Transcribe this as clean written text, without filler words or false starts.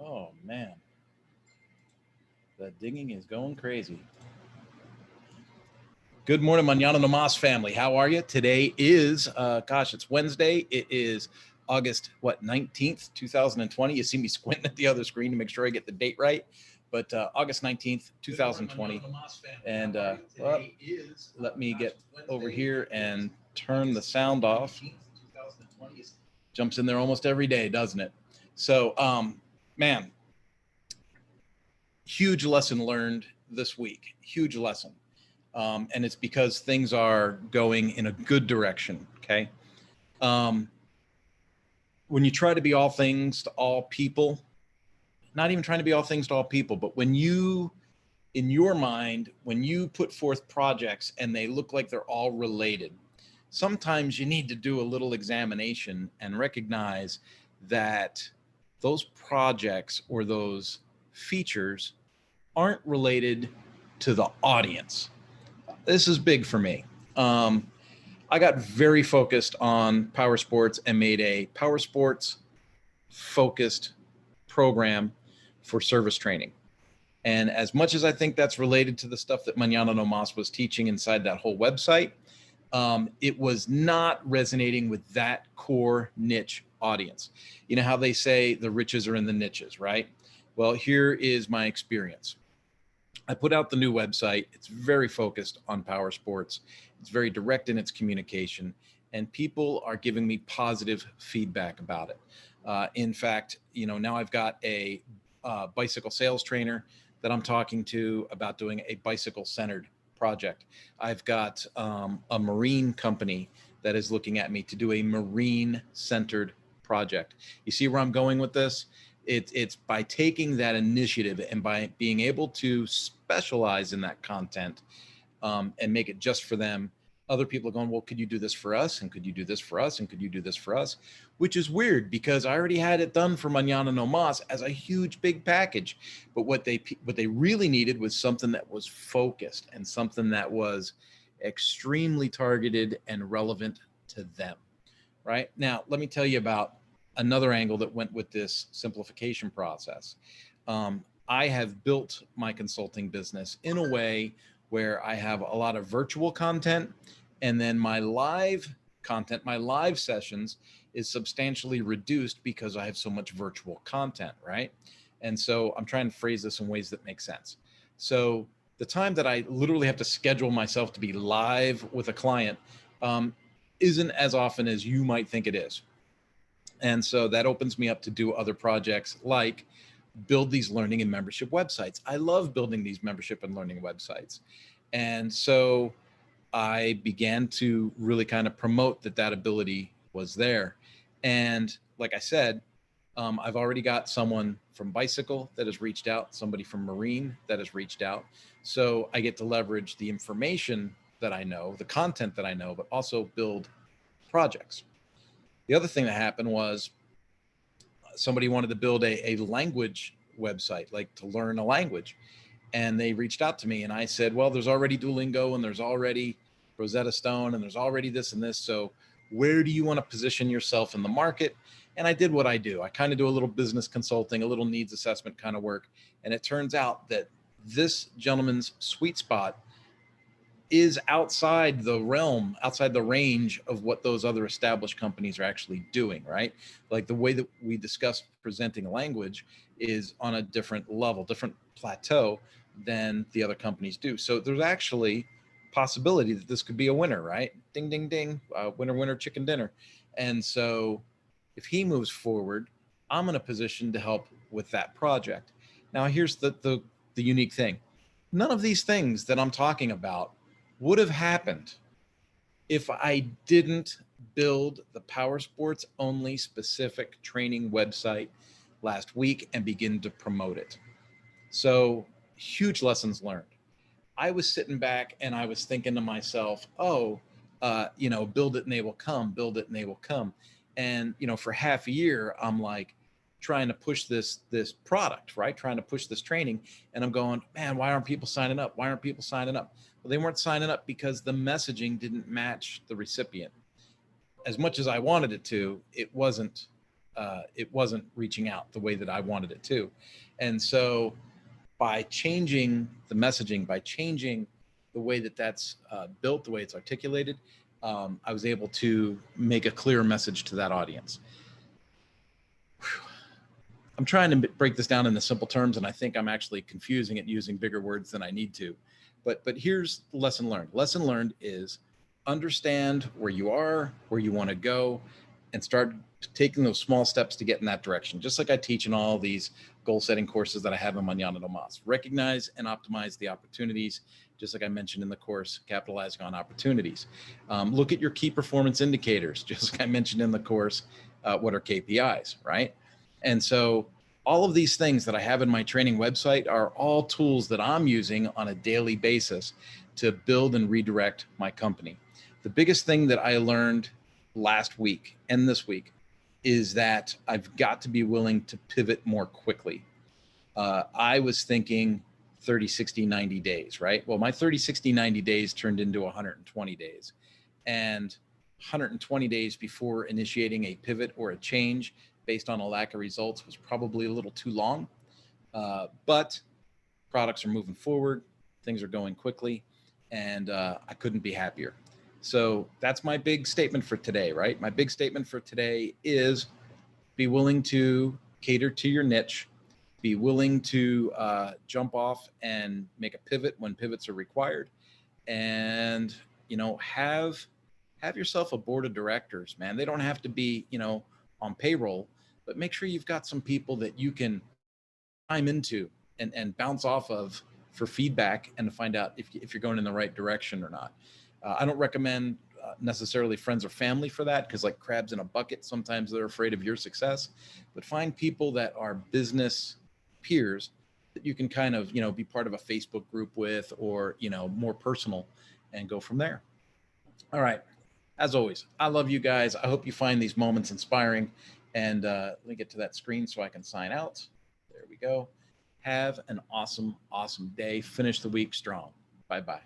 Oh man, that dinging is going crazy. Good morning, Mañana Namas family. How are you? Today is, it's Wednesday. It is August, 19th, 2020. You see me squinting at the other screen to make sure I get the date right. But August 19th, 2020. And let me get over here and turn the sound off. Jumps in there almost every day, doesn't it? So, man, huge lesson learned this week. Huge lesson. And it's because things are going in a good direction. Okay. Um, when you try to be all things to all people, not even trying to be all things to all people, but when you, in your mind, when you put forth projects and they look like they're all related, sometimes you need to do a little examination and recognize that those projects or those features aren't related to the audience. This is big for me. I got very focused on power sports and made a power sports focused program for service training. And as much as I think that's related to the stuff that Mañana no Mas was teaching inside that whole website, it was not resonating with that core niche audience. You know how they say the riches are in the niches, right? Well, here is my experience. I put out the new website. It's very focused on power sports. It's very direct in its communication, and people are giving me positive feedback about it. In fact, now I've got a bicycle sales trainer that I'm talking to about doing a bicycle centered project. I've got a marine company that is looking at me to do a marine centered project. You see where I'm going with this? It's by taking that initiative and by being able to specialize in that content and make it just for them. Other people are going, well, could you do this for us? And could you do this for us? And could you do this for us? Which is weird because I already had it done for Mañana no Mas as a huge, big package. But what they really needed was something that was focused and something that was extremely targeted and relevant to them. Right now, let me tell you about another angle that went with this simplification process. I have built my consulting business in a way where I have a lot of virtual content, and then my live content, my live sessions is substantially reduced because I have so much virtual content, right? And so I'm trying to phrase this in ways that make sense. So the time that I literally have to schedule myself to be live with a client isn't as often as you might think it is. And so that opens me up to do other projects like build these learning and membership websites. I love building these membership and learning websites. And so I began to really kind of promote that ability was there. And like I said, I've already got someone from bicycle that has reached out, somebody from marine that has reached out. So I get to leverage the information that I know, the content that I know, but also build projects. The other thing that happened was somebody wanted to build a language website, like to learn a language. And they reached out to me and I said, well, there's already Duolingo and there's already Rosetta Stone and there's already this and this. So where do you want to position yourself in the market? And I did what I do. I kind of do a little business consulting, a little needs assessment kind of work. And it turns out that this gentleman's sweet spot is outside the realm, outside the range of what those other established companies are actually doing, right? Like the way that we discuss presenting language is on a different level, different plateau than the other companies do. So there's actually possibility that this could be a winner, right? Ding, ding, ding, winner, winner, chicken dinner. And so if he moves forward, I'm in a position to help with that project. Now, here's the unique thing. None of these things that I'm talking about would have happened if I didn't build the power sports only specific training website last week and begin to promote it. So huge lessons learned. I was sitting back and I was thinking to myself, build it and they will come, build it and they will come. And, for half a year, I'm like trying to push this product, right? Trying to push this training. And I'm going, man, why aren't people signing up? Why aren't people signing up? Well, they weren't signing up because the messaging didn't match the recipient. As much as I wanted it to, it wasn't it wasn't reaching out the way that I wanted it to. And so by changing the messaging, by changing the way that that's built, the way it's articulated, I was able to make a clear message to that audience. I'm trying to break this down into simple terms, and I think I'm actually confusing it using bigger words than I need to. But here's the lesson learned. Lesson learned is understand where you are, where you want to go, and start taking those small steps to get in that direction. Just like I teach in all these goal setting courses that I have in Mañana. Recognize and optimize the opportunities, just like I mentioned in the course, capitalizing on opportunities. Look at your key performance indicators, just like I mentioned in the course, what are KPIs, right? And so all of these things that I have in my training website are all tools that I'm using on a daily basis to build and redirect my company. The biggest thing that I learned last week and this week is that I've got to be willing to pivot more quickly. I was thinking 30, 60, 90 days, right? Well, my 30, 60, 90 days turned into 120 days. And 120 days before initiating a pivot or a change based on a lack of results was probably a little too long. But products are moving forward, things are going quickly, and I couldn't be happier. So that's my big statement for today, right? My big statement for today is be willing to cater to your niche, be willing to jump off and make a pivot when pivots are required, and have yourself a board of directors, man. They don't have to be on payroll, but make sure you've got some people that you can climb into and bounce off of for feedback and to find out if you're going in the right direction or not. I don't recommend necessarily friends or family for that, because like crabs in a bucket, sometimes they're afraid of your success. But find people that are business peers that you can kind of be part of a Facebook group with, or more personal, and go from there. All right. As always, I love you guys. I hope you find these moments inspiring. And let me get to that screen so I can sign out. There we go. Have an awesome, awesome day. Finish the week strong. Bye-bye.